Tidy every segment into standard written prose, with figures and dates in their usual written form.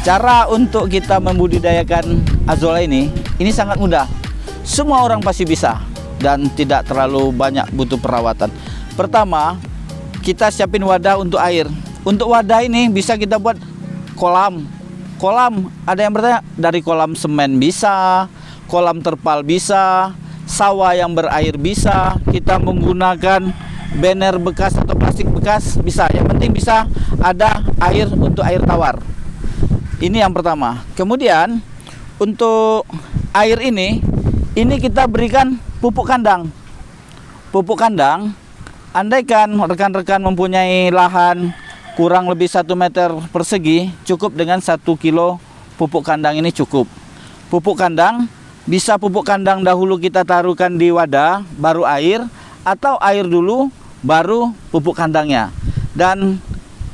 Cara untuk kita membudidayakan azolla ini sangat mudah. Semua orang pasti bisa dan tidak terlalu banyak butuh perawatan. Pertama, kita siapin wadah untuk air. Untuk wadah ini bisa kita buat kolam. Kolam, ada yang bertanya, dari kolam semen bisa, kolam terpal bisa, sawah yang berair bisa, kita menggunakan banner bekas atau plastik bekas bisa. Yang penting bisa ada air untuk air tawar. Ini yang pertama. Kemudian untuk air ini kita berikan pupuk kandang. Pupuk kandang, andaikan rekan-rekan mempunyai lahan kurang lebih 1 meter persegi, cukup dengan 1 kilo pupuk kandang ini cukup. Pupuk kandang, bisa pupuk kandang dahulu kita taruhkan di wadah, baru air, atau air dulu, baru pupuk kandangnya. Dan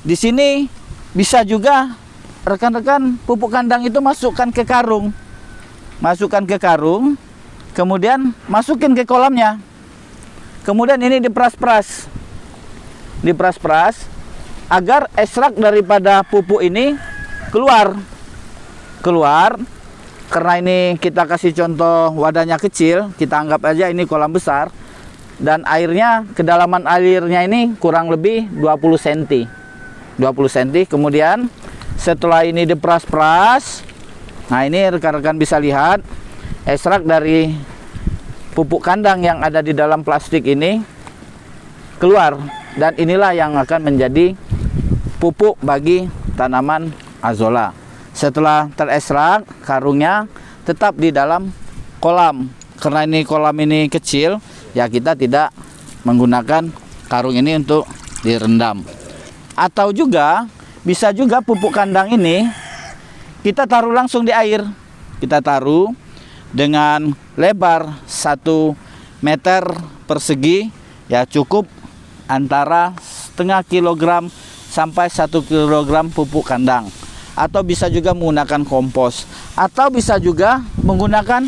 di sini bisa juga rekan-rekan pupuk kandang itu masukkan ke karung. Masukkan ke karung, kemudian masukin ke kolamnya. Kemudian ini diperas-peras. Diperas-peras agar ekstrak daripada pupuk ini keluar. Karena ini kita kasih contoh wadahnya kecil, kita anggap aja ini kolam besar. Dan airnya, kedalaman airnya ini kurang lebih 20 cm. 20 cm, kemudian setelah ini diperas-peras, nah ini rekan-rekan bisa lihat ekstrak dari pupuk kandang yang ada di dalam plastik ini keluar, dan inilah yang akan menjadi pupuk bagi tanaman azolla. Setelah terekstrak, karungnya tetap di dalam kolam. Karena ini kolam ini kecil, ya kita tidak menggunakan karung ini untuk direndam. Atau juga bisa juga pupuk kandang ini kita taruh langsung di air. Kita taruh dengan lebar 1 meter persegi, ya cukup antara setengah kilogram sampai 1 kilogram pupuk kandang. Atau bisa juga menggunakan kompos, atau bisa juga menggunakan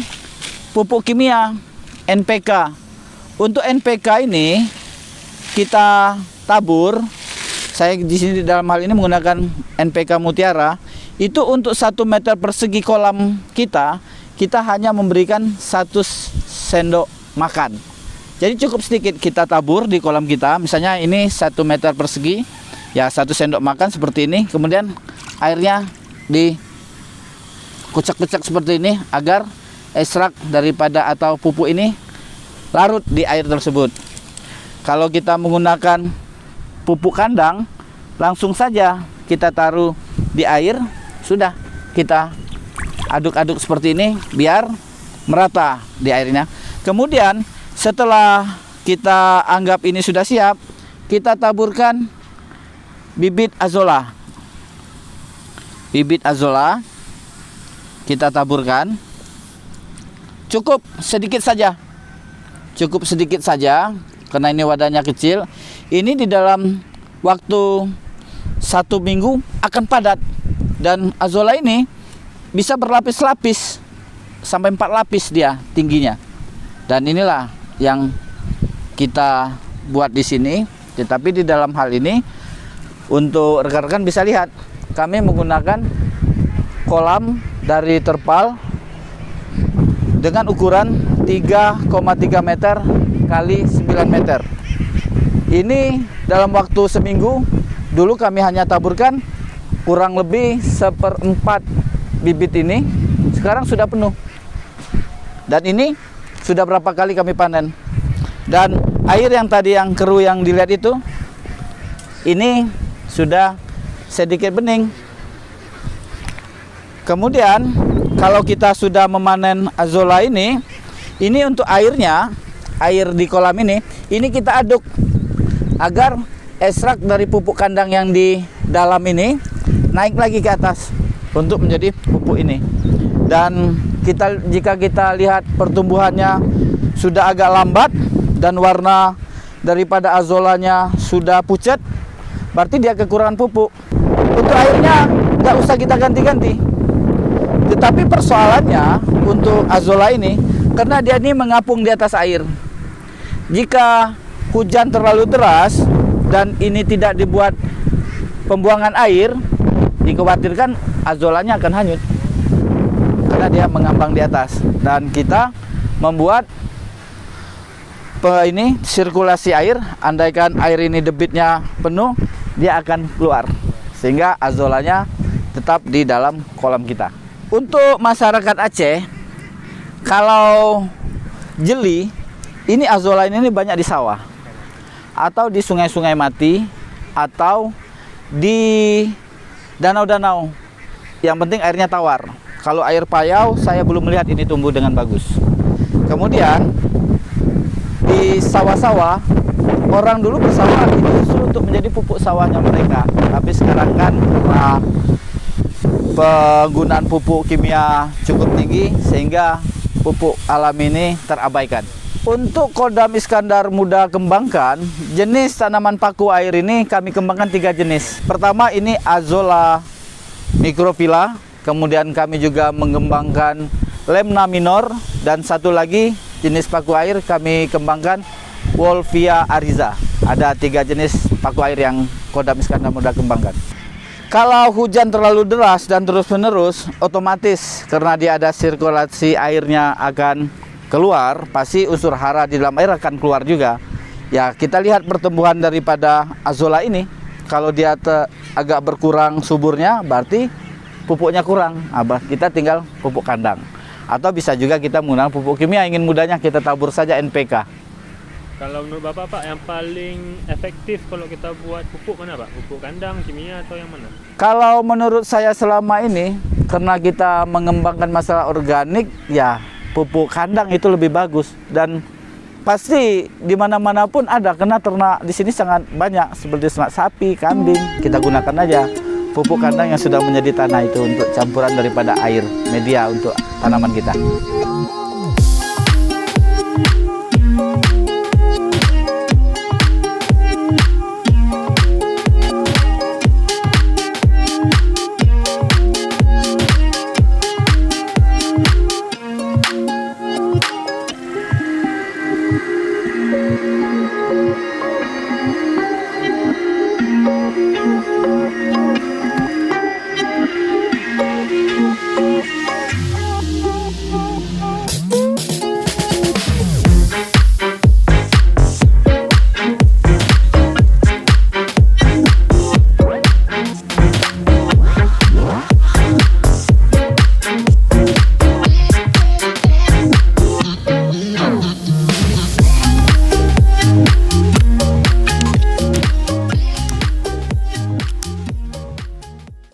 pupuk kimia NPK. Untuk NPK ini kita tabur. Saya di sini dalam hal ini menggunakan NPK Mutiara. Itu untuk 1 meter persegi kolam kita hanya memberikan 1 sendok makan. Jadi cukup sedikit kita tabur di kolam kita. Misalnya ini 1 meter persegi, ya 1 sendok makan seperti ini. Kemudian airnya dikucek-kucek seperti ini agar ekstrak daripada atau pupuk ini larut di air tersebut. Kalau kita menggunakan pupuk kandang, langsung saja kita taruh di air, sudah kita aduk-aduk seperti ini biar merata di airnya. Kemudian setelah kita anggap ini sudah siap, kita taburkan bibit azolla. Bibit azolla kita taburkan, cukup sedikit saja. Cukup sedikit saja, karena ini wadahnya kecil. Ini di dalam waktu 1 minggu akan padat. Dan azolla ini bisa berlapis-lapis, sampai 4 lapis dia tingginya. Dan inilah yang kita buat di sini. Tetapi di dalam hal ini, untuk rekan-rekan bisa lihat, kami menggunakan kolam dari terpal dengan ukuran 3,3 meter kali 9 meter. Ini dalam waktu seminggu, dulu kami hanya taburkan kurang lebih 1/4 bibit ini, sekarang sudah penuh. Dan ini sudah berapa kali kami panen. Dan air yang tadi yang keruh yang dilihat itu, ini sudah sedikit bening. Kemudian kalau kita sudah memanen azolla ini untuk airnya, air di kolam ini kita aduk agar ekstrak dari pupuk kandang yang di dalam ini naik lagi ke atas untuk menjadi pupuk ini. Dan jika kita lihat pertumbuhannya sudah agak lambat dan warna daripada azollanya sudah pucat, berarti dia kekurangan pupuk. Untuk airnya nggak usah kita ganti-ganti. Tetapi persoalannya untuk azolla ini, karena dia ini mengapung di atas air. Jika hujan terlalu deras dan ini tidak dibuat pembuangan air, dikhawatirkan azolanya akan hanyut karena dia mengambang di atas. Dan kita membuat ini sirkulasi air, andaikan air ini debitnya penuh, dia akan keluar sehingga azolanya tetap di dalam kolam kita. Untuk masyarakat Aceh, kalau jeli, ini azola ini banyak di sawah atau di sungai-sungai mati atau di danau-danau. Yang penting airnya tawar. Kalau air payau, saya belum melihat ini tumbuh dengan bagus. Kemudian di sawah-sawah, orang dulu bersawah itu justru untuk menjadi pupuk sawahnya mereka. Tapi sekarang kan karena penggunaan pupuk kimia cukup tinggi sehingga pupuk alam ini terabaikan. Untuk Kodam Iskandar Muda kembangkan, jenis tanaman paku air ini kami kembangkan 3 jenis. Pertama ini Azolla microphylla, kemudian kami juga mengembangkan Lemna minor, dan satu lagi jenis paku air kami kembangkan Wolffia ariza. Ada 3 jenis paku air yang Kodam Iskandar Muda kembangkan. Kalau hujan terlalu deras dan terus-menerus, otomatis karena dia ada sirkulasi airnya akan keluar, pasti unsur hara di dalam air akan keluar juga. Ya, kita lihat pertumbuhan daripada azolla ini. Kalau dia agak berkurang suburnya, berarti pupuknya kurang. Kita tinggal pupuk kandang. Atau bisa juga kita menggunakan pupuk kimia, ingin mudahnya kita tabur saja NPK. Kalau menurut Bapak, Pak, yang paling efektif kalau kita buat pupuk mana, Pak? Pupuk kandang, kimia, atau yang mana? Kalau menurut saya selama ini, karena kita mengembangkan masalah organik, ya pupuk kandang itu lebih bagus. Dan pasti di mana-mana pun ada, karena ternak di sini sangat banyak, seperti ternak sapi, kambing. Kita gunakan aja pupuk kandang yang sudah menjadi tanah itu untuk campuran daripada air media untuk tanaman kita.